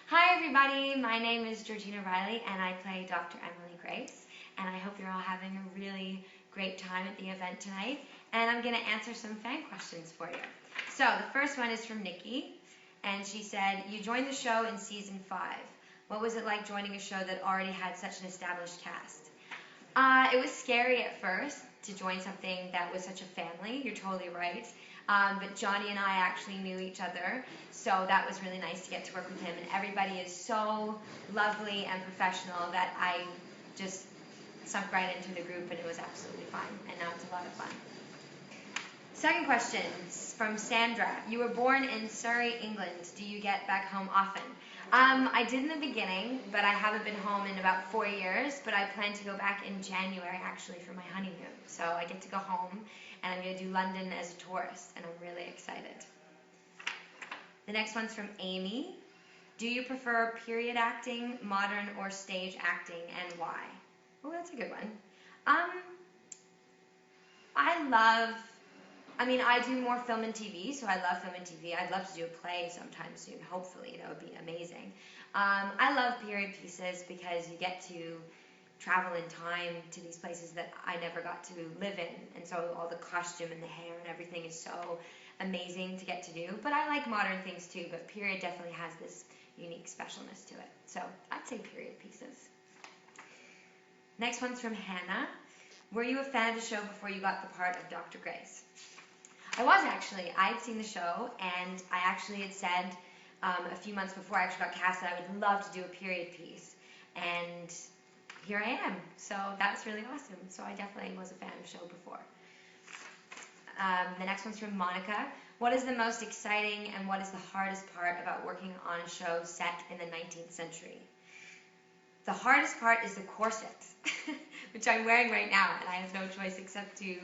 Hi everybody, my name is Georgina Reilly and I play Dr. Emily Grace, and I hope you're all having a really great time at the event tonight, and I'm going to answer some fan questions for you. So the first one is from Nikki, and she said, you joined the show in season 5. What was it like joining a show that already had such an established cast? It was scary at first to join something that was such a family, you're totally right. But Johnny and I actually knew each other, so that was really nice to get to work with him. And everybody is so lovely and professional that I just sunk right into the group, and it was absolutely fine. And now it's a lot of fun. Second question from Sandra. You were born in Surrey, England. Do you get back home often? I did in the beginning, but I haven't been home in about 4 years, but I plan to go back in January actually for my honeymoon. So I get to go home, and I'm going to do London as a tourist, and I'm really excited. The next one's from Amy. Do you prefer period acting, modern, or stage acting, and why? Oh, that's a good one. I do more film and TV, so I love film and TV. I'd love to do a play sometime soon, hopefully. That would be amazing. I love period pieces because you get to travel in time to these places that I never got to live in, and so all the costume and the hair and everything is so amazing to get to do. But I like modern things too, but period definitely has this unique specialness to it. So I'd say period pieces. Next one's from Hannah. Were you a fan of the show before you got the part of Dr. Grace? I was actually. I had seen the show, and I actually had said a few months before I actually got cast that I would love to do a period piece, and here I am. So that's really awesome. So I definitely was a fan of the show before. The next one's from Monica. What is the most exciting and what is the hardest part about working on a show set in the 19th century? The hardest part is the corset, which I'm wearing right now, and I have no choice except to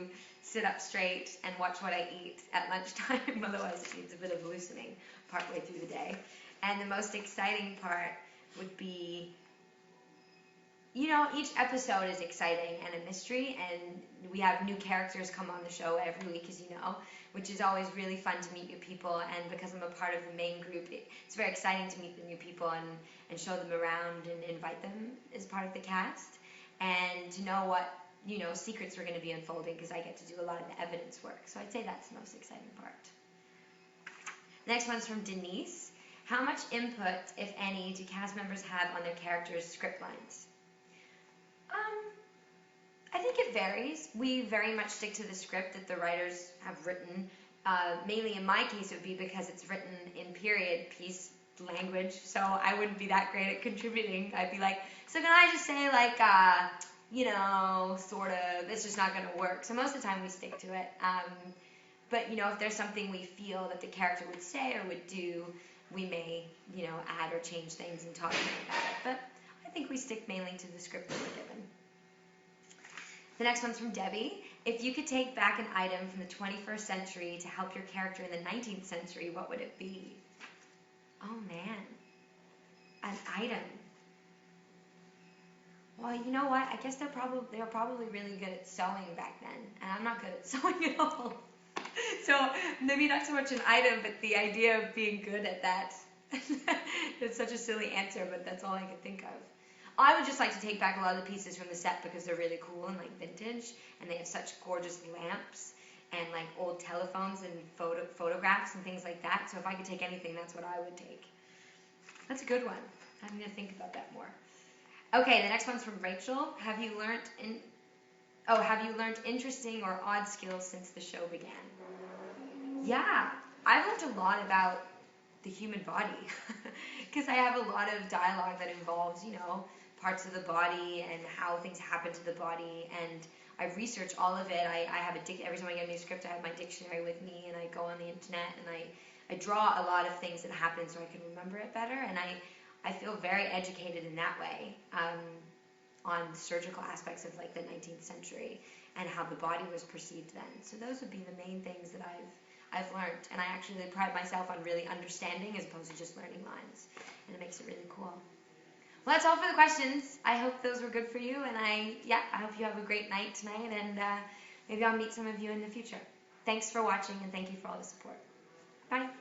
sit up straight and watch what I eat at lunchtime, otherwise it needs a bit of loosening partway through the day. And the most exciting part would be, each episode is exciting and a mystery, and we have new characters come on the show every week, as you know, which is always really fun to meet new people. And because I'm a part of the main group, it's very exciting to meet the new people and show them around and invite them as part of the cast, and to know what secrets we're going to be unfolding, because I get to do a lot of the evidence work. So I'd say that's the most exciting part. Next one's from Denise. How much input, if any, do cast members have on their characters' script lines? I think it varies. We very much stick to the script that the writers have written. Mainly in my case, it would be because it's written in period piece language, so I wouldn't be that great at contributing. I'd be like, so can I just say sort of, it's just not going to work. So most of the time we stick to it. But, if there's something we feel that the character would say or would do, we may, add or change things and talk about it. But I think we stick mainly to the script that we're given. The next one's from Debbie. If you could take back an item from the 21st century to help your character in the 19th century, what would it be? Oh man, an item. Well, you know what? I guess they were probably really good at sewing back then, and I'm not good at sewing at all. So maybe not so much an item, but the idea of being good at that. It's such a silly answer, but that's all I could think of. I would just like to take back a lot of the pieces from the set because they're really cool and vintage, and they have such gorgeous lamps and old telephones and photographs and things like that. So if I could take anything, that's what I would take. That's a good one. I'm going to think about that more. Okay, the next one's from Rachel. Have you learned interesting or odd skills since the show began? Yeah, I've learned a lot about the human body because I have a lot of dialogue that involves, parts of the body and how things happen to the body, and I've researched all of it. I have every time I get a new script, I have my dictionary with me, and I go on the internet and I draw a lot of things that happen so I can remember it better, and I feel very educated in that way on surgical aspects of the 19th century and how the body was perceived then. So those would be the main things that I've learned, and I actually pride myself on really understanding as opposed to just learning lines, and it makes it really cool. Well, that's all for the questions. I hope those were good for you, and I hope you have a great night tonight, and maybe I'll meet some of you in the future. Thanks for watching, and thank you for all the support. Bye.